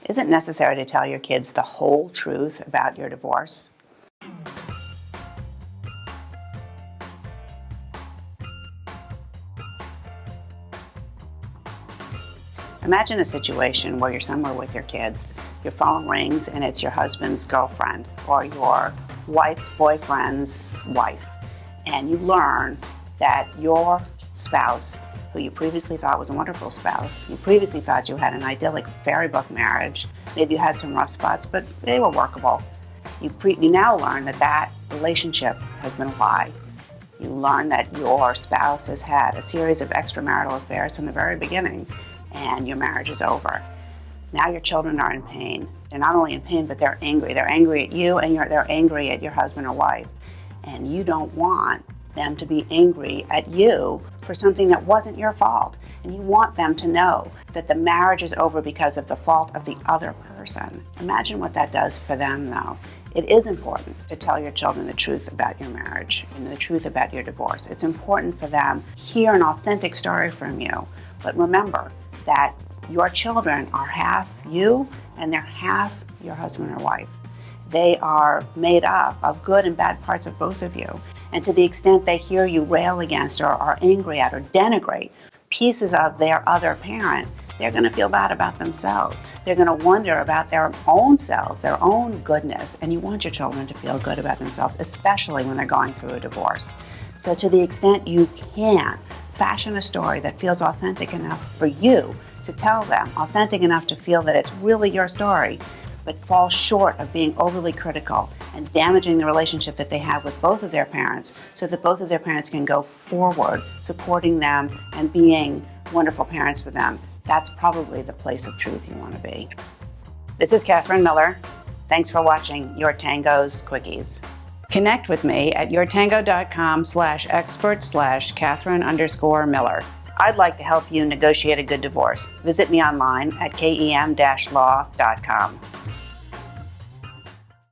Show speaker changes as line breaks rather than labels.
Is it necessary to tell your kids the whole truth about your divorce? Imagine a situation where you're somewhere with your kids, your phone rings and it's your husband's girlfriend or your wife's boyfriend's wife, and you learn that your spouse, who you previously thought was a wonderful spouse, you previously thought you had an idyllic fairy book marriage, maybe you had some rough spots, but they were workable. You now learn that that relationship has been a lie. You learn that your spouse has had a series of extramarital affairs from the very beginning, and your marriage is over. Now your children are in pain. They're not only in pain, but they're angry. They're angry at you, and they're angry at your husband or wife. And you don't want them to be angry at you for something that wasn't your fault. And you want them to know that the marriage is over because of the fault of the other person. Imagine what that does for them, though. It is important to tell your children the truth about your marriage and the truth about your divorce. It's important for them to hear an authentic story from you. But remember that your children are half you and they're half your husband or wife. They are made up of good and bad parts of both of you. And to the extent they hear you rail against or are angry at or denigrate pieces of their other parent, they're going to feel bad about themselves. They're going to wonder about their own selves, their own goodness. And you want your children to feel good about themselves, especially when they're going through a divorce. So to the extent you can, fashion a story that feels authentic enough for you to tell them, authentic enough to feel that it's really your story, but falls short of being overly critical and damaging the relationship that they have with both of their parents, so that both of their parents can go forward supporting them and being wonderful parents for them. That's probably the place of truth you want to be. This is Catherine Miller. Thanks for watching Your Tango's Quickies. Connect with me at yourtango.com/expert/Catherine_Miller. I'd like to help you negotiate a good divorce. Visit me online at kem-law.com.